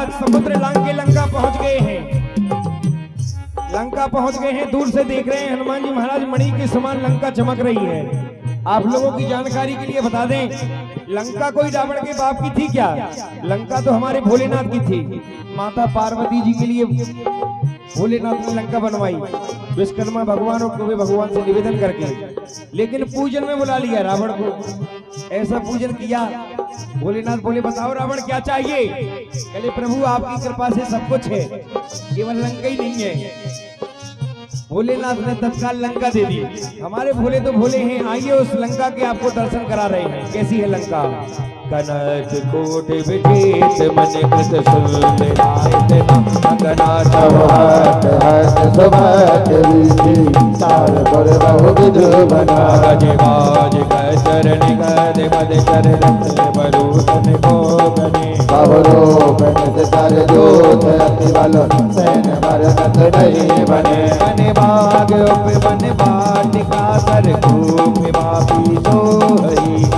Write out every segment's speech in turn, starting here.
महाराज समुद्र लांग के लंका पहुंच गए हैं। लंका पहुंच गए हैं, दूर से देख रहे हैं हनुमान जी महाराज मणि के समान लंका चमक रही है। आप लोगों की जानकारी के लिए बता दें, लंका कोई रावण के बाप की थी क्या? लंका तो हमारे भोलेनाथ की थी। माता पार्वती जी के लिए भोलेनाथ ने लंका बनवाई विश्वकर्मा भगवान और कौवे भगवान से निवेदन करके, लेकिन पूजन में बुला लिया रावण को। ऐसा पूजन किया, भोलेनाथ बोले बताओ रावण क्या चाहिए? कहले प्रभु आपकी कृपा से सब कुछ है, केवल लंका ही नहीं है। भोलेनाथ ने तत्काल लंका दे दी। हमारे भोले तो भोले हैं, आइए उस लंका के आपको दर्शन करा रहे हैं। कैसी है लंका? कनक कोटि विजेत मन कृत सुंदरायत नगना चौहाट हर्ष सुभट विधि तार पर बहु विधु बना गजबाज चरण गद मद चरण बरूतन को बने बहुरूपन से तर जोत अति बल सैन मरकत नहीं बने बने बाग उप बन बाटिका सर खूब बापी सोहई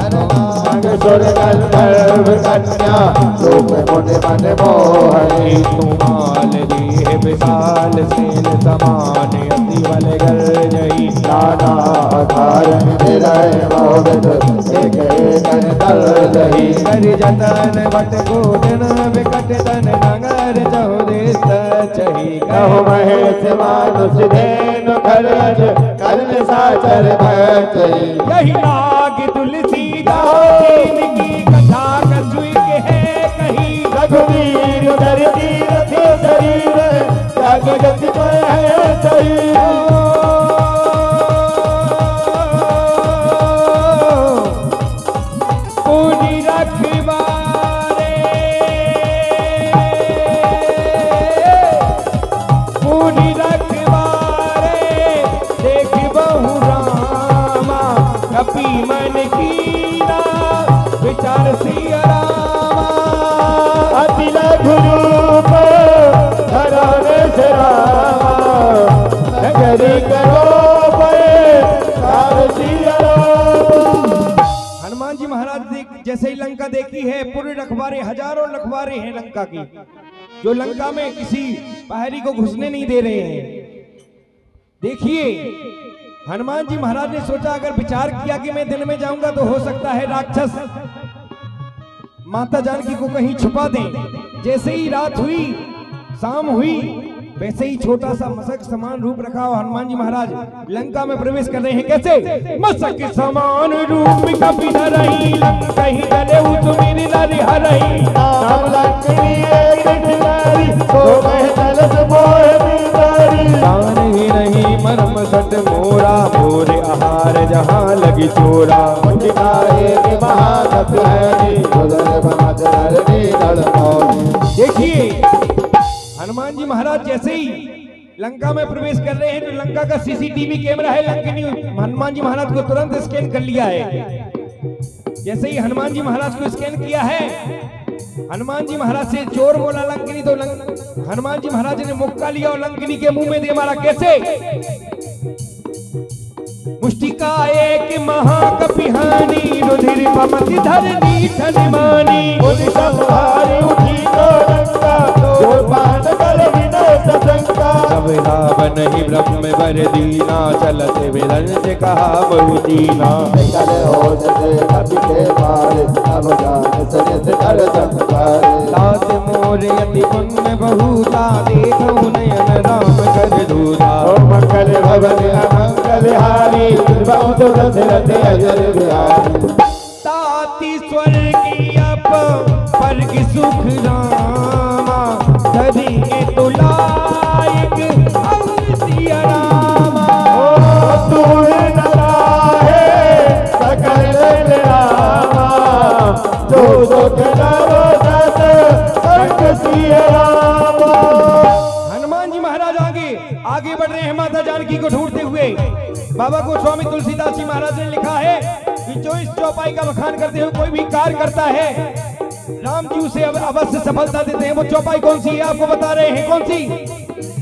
सुर गंधर्व कन्या रूप मुनि मन मोहनी तुमाल देह विशाल सेन समान अति बल गर्जई नाना कारण विरय मोहित एक एक दर्जई कर जतन बट गोजन विकट तन नगर जहु देश चही कहो महेश मानुष धेनु खरज कर्म साचर भटई यही नाग तुलसीदास की कथा कछुई के है कहीं रघुवीर उधर तीरथ शरीर जग गति पर है सही पूरी रखवारे पूरी रखवारे देख बहु रामा कपि मन की विचार सिया रामा अति लघु रूप धराने से रामा नगरी करो पे सिया रामा। हनुमान जी महाराज जैसे ही लंका देखी है, पूरे रखवारे हजारों रखवारे हैं लंका की, जो लंका में किसी पहाड़ी को घुसने नहीं दे रहे हैं। देखिए हनुमान जी महाराज ने सोचा, अगर विचार किया कि मैं दिन में जाऊंगा तो हो सकता है राक्षस माता जानकी को कहीं छुपा दें। जैसे ही रात हुई, शाम हुई, वैसे ही छोटा सा मशक समान रूप रखा और हनुमान जी महाराज लंका में प्रवेश कर रहे हैं। कैसे? मशक समान रूप कभी न रही लंका ही गले मेरी नारी हरही नाम लंकनी एक नारी तो कह तलस मोह बीमारी जान ही नहीं मर्म सट मोरा मोरे आहार जहां लगी चोरा मुझका एक महागत है उधर भमदर नी दलमौनी। देखिए हनुमान जी महाराज जैसे ही लंका में प्रवेश कर रहे हैं, तो लंका का सीसीटीवी कैमरा है लंकनी हनुमान जी महाराज को तुरंत स्कैन कर लिया है। जैसे ही हनुमान जी महाराज को स्कैन किया है, हनुमान जी महाराज से चोर बोला लंकनी, तो हनुमान जी महाराज ने मुक्का लिया और लंकनी के मुंह में दे मारा। कैसे? मुष्टिका एक महाकपिहानी रुधिर पमति धरनी ठनमानी संहारी उठी तो लंका जो पान कर विनय सशंका सब रावण ही ब्रह्म वर दीना चलत विरंज कहा बहु दीना चल हो जैसे कपि के मारे अब जान सरित कर संसार सात मोर यति पुण्य बहुता देखो नयन राम कर दूधा ओ मंगल भवन अमंगल हारी बहुत दशरथ अजर बिहारी ताती स्वर्गी अप स्वर्ग सुख रामा धरी के तुलायक सिया रामा तू न राहे सकल रामा जो सुख नरो दस संग सिया रामा। हनुमान जी महाराज आगे बढ़ रहे हैं माता जानकी को ढूंढते हुए। बाबा गोस्वामी तुलसीदास जी महाराज ने लिखा है कि जो इस चौपाई का बखान करते हुए कोई भी कार्य करता है, राम जी उसे अवश्य सफलता देते हैं। वो चौपाई कौन सी है आपको बता रहे हैं। कौन सी?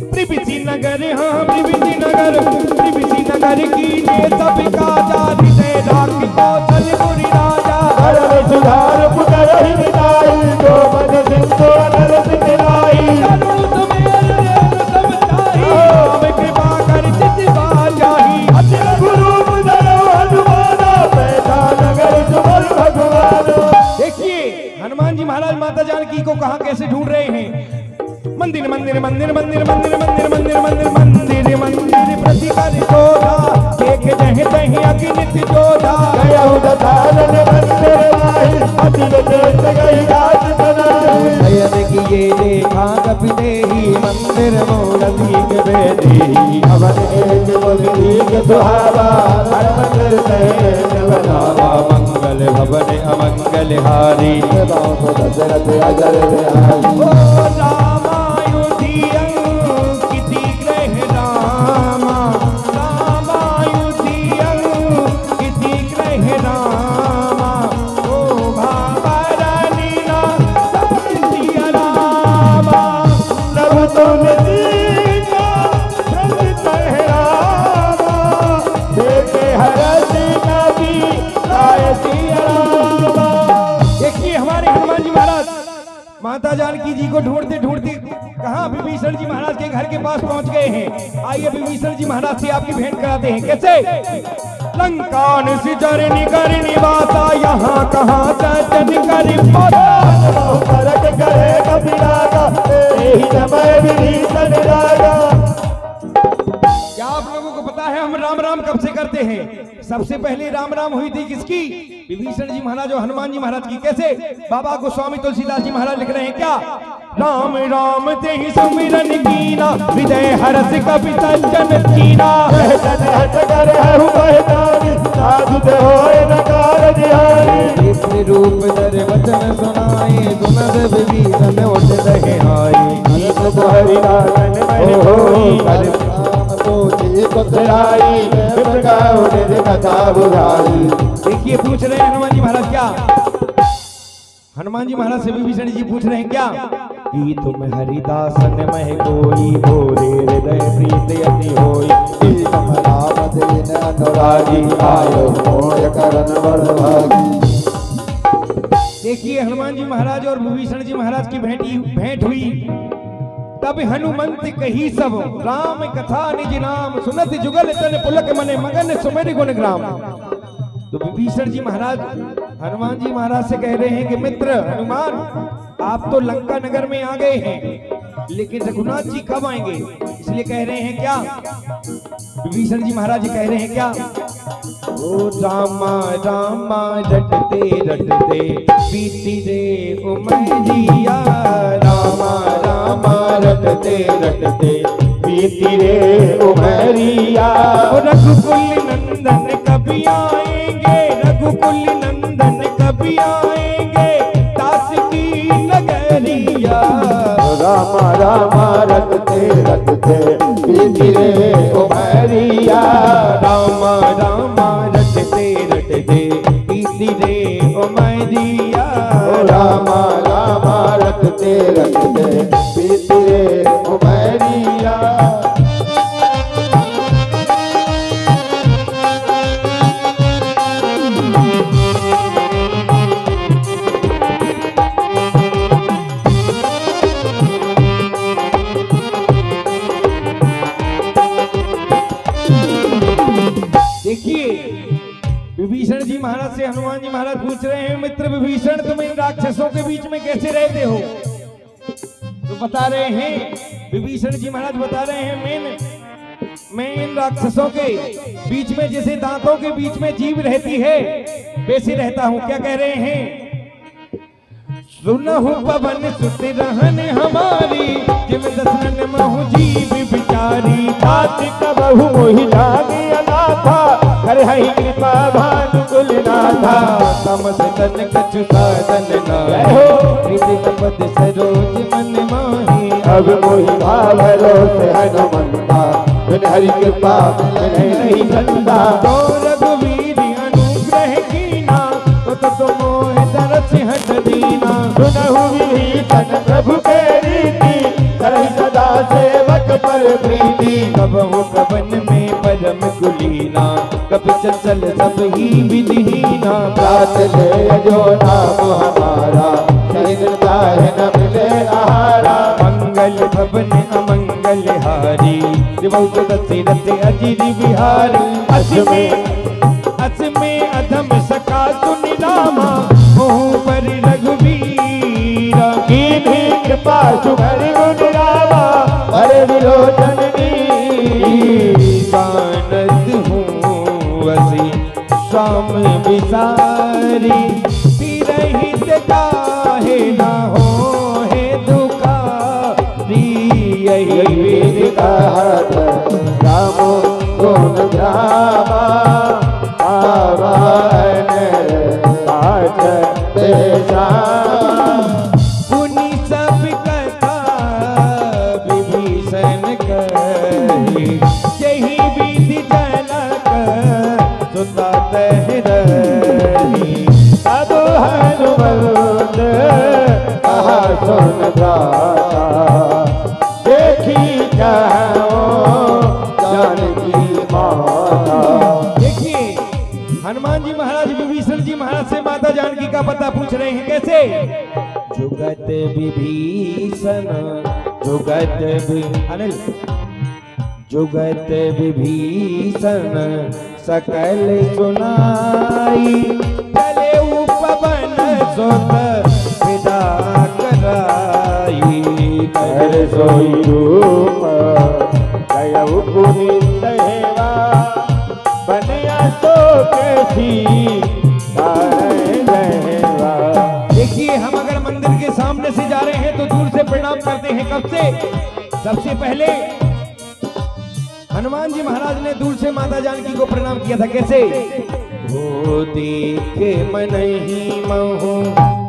त्रिविसी नगर, हाँ त्रिविसी नगर, त्रिविसी नगर की जय सब काजा हृदय राखी कौशलपुरी राजा हर सुधार पुत्र हिताई जो मन सिंधु नर सिंह कहाँ कैसे ढूंढ रहे हैं। मंदिर मंदिर मंदिर मंदिर मंदिर मंदिर मंदिर मंदिर मंदिर मंदिर प्रतिकर जोधा देख जह तह अग्नित जोधा गया दतानन मंदिर वाहि अतिल देश गई राज बनाई शयन किए देखा कपि देहि मंदिर मूर्ति के बेदी अवन एक मुक्ति के सुहावा हर मंदिर से बनावा मंगल भवन अमंगल हारी दशरथ अजर बिहारी ओ रामायुधियं किति ग्रह रामा रामायुधियं किति ग्रह रामा ओ भावरणीना सिया रामा नभ तुलसी का प्रभु रामा देखे हरसी नबी आय सिया रामा। देखिए हमारे हनुमान जी महाराज माता जानकी जी को ढूंढते ढूंढते कहाँ विभीषण जी महाराज के घर के पास पहुंच गए हैं। आइए विभीषण जी महाराज से आपकी भेंट कराते हैं। कैसे लंकान सिजर निकर निवासा यहाँ कहाँ सजन कर फरक करे कपिलागा यही समय विभीषण राजा। क्या आप लोगों को पता है हम राम राम कब से करते हैं? सबसे पहले राम राम हुई थी किसकी? विभीषण जी महाराज और हनुमान जी महाराज की। कैसे? बाबा गोस्वामी तुलसीदास जी महाराज लिख रहे हैं क्या? राम राम ते ही सुमिरन कीना हृदय हरस कपि सज्जन कीना हट करे हरु बहतारी साधु ते होए नकार दिहारी इस रूप दर वचन सुनाए सुनद विभीषण उठ रहे आए एक तो हरिनाथन मन होई हरि सोची कुतराई विप्रगाओ ने कथा बुझाई। देखिए पूछ रहे हैं हनुमान जी महाराज क्या? हनुमान जी महाराज से विभीषण जी पूछ रहे हैं क्या कि तुम हरिदासन मह कोई भोरे हृदय प्रीत अति होई राम दीन अनुरागी आयो मोय करन बड़ भागी। देखिए हनुमान जी महाराज और विभीषण जी महाराज की भेंट हुई। तब हनुमंत कही सब राम कथा निज नाम सुनत जुगल तन पुलक मने मगन सुमिर गुण ग्राम। तो विभीषण जी महाराज हनुमान जी महाराज से कह रहे हैं कि मित्र हनुमान आप तो लंका नगर में आ गए हैं लेकिन रघुनाथ जी कब आएंगे? इसलिए कह रहे हैं क्या? विभीषण जी महाराज कह रहे हैं क्या? ओ रामा रामा रटते रटते बीती रे उमरिया रामा रामा रटते रटते बीती रे उमरिया रघुकुल नंदन कभी आएंगे रघुकुल नंदन कभी आएंगे दास की नगरिया रामा रामा रटते रटते बीती रे उमरिया रामा रामा रटते रटते बीती रे उमरिया रामा रामा रटते रटते बीती रे उमरिया। देखिए विभीषण जी महाराज से हनुमान जी महाराज पूछ रहे हैं मित्र विभीषण तुम इन राक्षसों के बीच में कैसे रहते हो? तो बता रहे हैं विभीषण जी महाराज बता रहे हैं मैं इन राक्षसों के बीच में जैसे दांतों के बीच में जीभ रहती है वैसे रहता हूँ। क्या कह रहे हैं? सुनहु पवन सुत रहन हमारी जिम दसन महु जीव बिचारी तात कबहु मोहि लागी अनाथा कर हई कृपा भानुकुल नाथा तमस तन कछु साधन नाहि हृदय पद सरोज मन माही अब मोहि भावरो से हनुमंता बिन हरि कृपा मिले नहीं संता। तो रघुवीर अनुग्रह कीना तो मोह दरस हट दीना सुनहु विभीषण प्रभु के रीति करहि सदा सेवक पर प्रीति कबहु कवन में परम कुलीना कभी चंचल सब ही विधिहीना रात ले जो नाम हमारा सहिता है न मिले आहारा मंगल भवन अमंगल हारी बहुत दशरथ अजिर बिहारी असमे अधम सका सुन रामा मुँह पर रघुवीरा कीन्ही पाशु भरि गुण रामा अरे विलोचन जानत हूँ वसी श्याम बिसारी तिरहित काहे ना हो हे दुखारी यही विधि कहत राम गुण रामा आवन पाठ देशा पुनि सब कथा विभीषण कही यही विधि जनक सुतत हृदय सब हनुमंत कहा सुन भ्राता देखी कहो जानकी माता। देखिए हनुमान जी महाराज विभीषण जी महाराज से माता जानकी का पता पूछ रहे हैं कैसे। जुगत विभीषण अनिल जुगत विभीषण सकल सुनाई चले उपवन सुत विदा कराई कर सोई रूप गयउ पुनीत हेवा बनिया तो कैसी रहवा। देखिए हम अगर मंदिर के सामने से जा रहे हैं तो दूर से प्रणाम करते हैं। कब से? सबसे पहले हनुमान जी महाराज ने दूर से माता जानकी को प्रणाम किया था। कैसे? वो देखे मन ही महु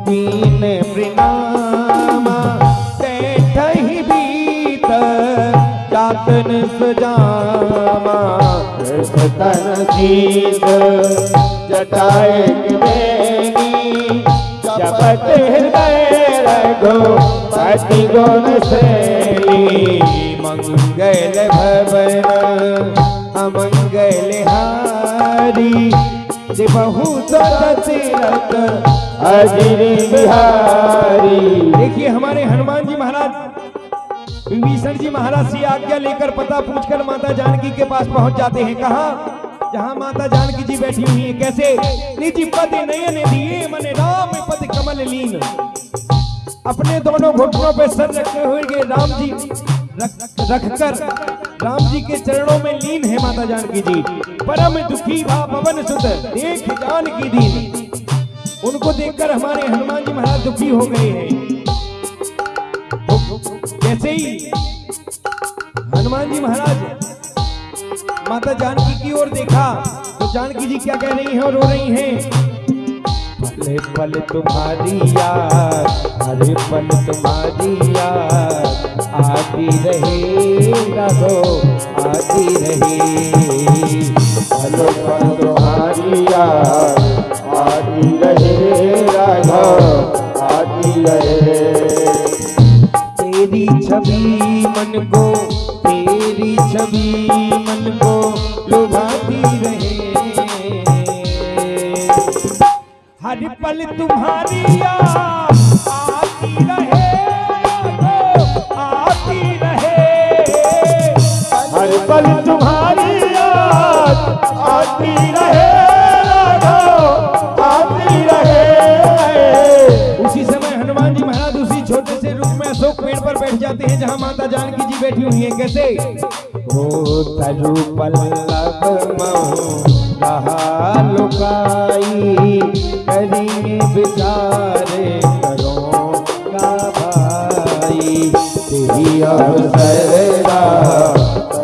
दीन प्रणामा बैठ ही बीत जातन सजामा तन शीत जटाए बेनी जपत हृदय रघो पति गुण श्रेणी मंगल भवन अमंगल हारी बहुत तीरथ अजिरी बिहारी। देखिए हमारे हनुमान जी महाराज विभीषण जी महाराज से आज्ञा लेकर पता पूछकर माता जानकी के पास पहुंच जाते हैं। कहाँ? जहां माता जानकी जी बैठी हुई है। कैसे? निज पद नयन दिए मन राम पद कमल लीन। अपने दोनों घुटनों पे सर रखे हुए राम जी रखकर राम जी के चरणों में लीन है माता जानकी जी। परम दुखी भा पवन सुत देख जानकी दीन। उनको देखकर हमारे हनुमान जी महाराज दुखी हो गए हैं। जैसे ही हनुमान जी महाराज माता जानकी की ओर देखा तो जानकी जी क्या कह रही हैं और रो रही हैं। पल पल तुम्हारी याद हरे पल तुम्हारी याद आती रहे राघो आती रहे। पल पल तुम्हारी याद आती रहे राघो आती रहे। तेरी छवि मन को तेरी छवि मन को लुभाती रहे। हर पल तुम्हारी याद आती रहे आती रहे। हर पल तुम्हारी याद आती रहे आती रहे। उसी समय हनुमान जी महाराज उसी छोटे से रूप में अशोक पेड़ पर बैठ जाते हैं जहां माता जानकी जी बैठी हुई हैं। कैसे? हो तरु पल्लव महु रहा लुकाई करिए विचारे करो का भाई। तेरी अवसर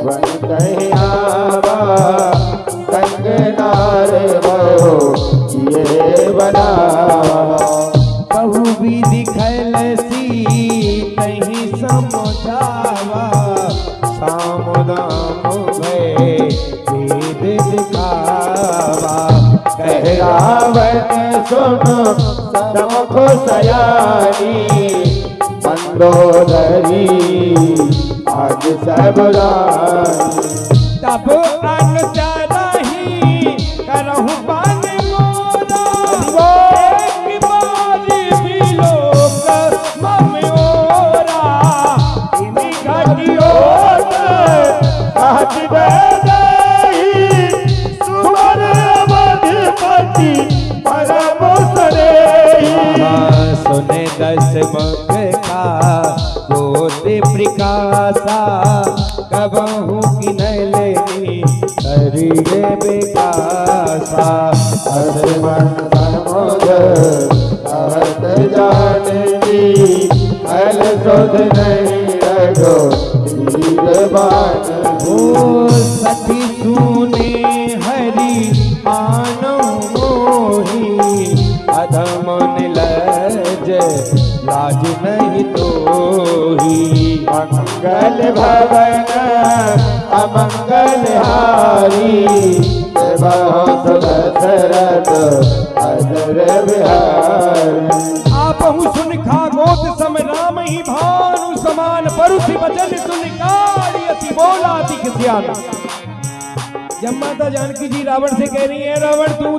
वन कहियावा कंगनार बहु ये बनावा। बहु विधि खलसी नहीं समझावा सामुदाम भय वेद दिखावा। कह रावण सुनो समको सयानी मंदोदरी आज सब रानी। तब अनुचराही करहु पान मोरा एक बार भी लोक मम ओरा। इन्हीं घटियों आज बेदही सुवर अवधिपति परम सरेही। सुने दस मुख का विकासा कबहू की नैलेनी हरिये विकासा मन मुझ कहत जानती अल सुध नहीं रगो सखी सुने हरि आनो मोही अधम लज लाज नहीं तोही मंगल भवन अमंगल हारी बहुत दशरथ अजर बिहार आपहु सुन खागोत सम राम ही भानु समान परुषि वचन सुन काड़ी अति बोला अति खिसियाना। जब माता जानकी जी रावण से कह रही है रावण तू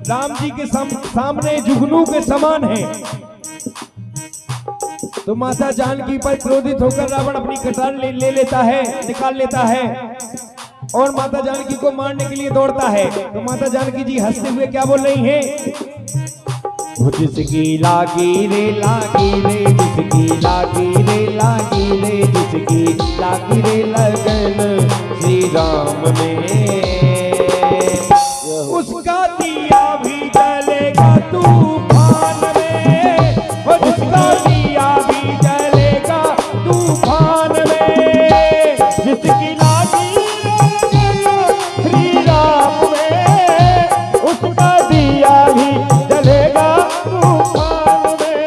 राम जी के सामने जुगनू के समान है, तो माता जानकी पर क्रोधित होकर रावण अपनी कटार ले लेता है, निकाल लेता है और माता जानकी को मारने के लिए दौड़ता है। तो माता जानकी जी हंसते हुए क्या बोल रही हैं? जिसकी लागी रे जिसकी लागी रे जिसकी लागी रे लगन श्री राम में उसका दिया भी जलेगा तूफान में, उसका दिया भी जलेगा तूफान में। जिसकी लागी श्री राम में उसका दिया भी जलेगा तूफान में,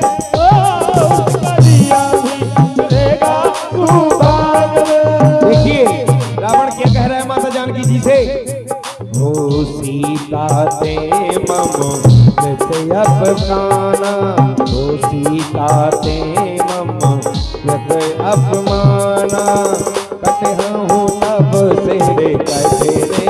उसका दिया भी जलेगा तूफान में। देखिए रावण क्या कह रहा है माता जानकी जी से? हो सीता ते मम कृत अपमाना, हो सीता ते मम कृत अपमाना, कटहूँ तब से रे कटे रे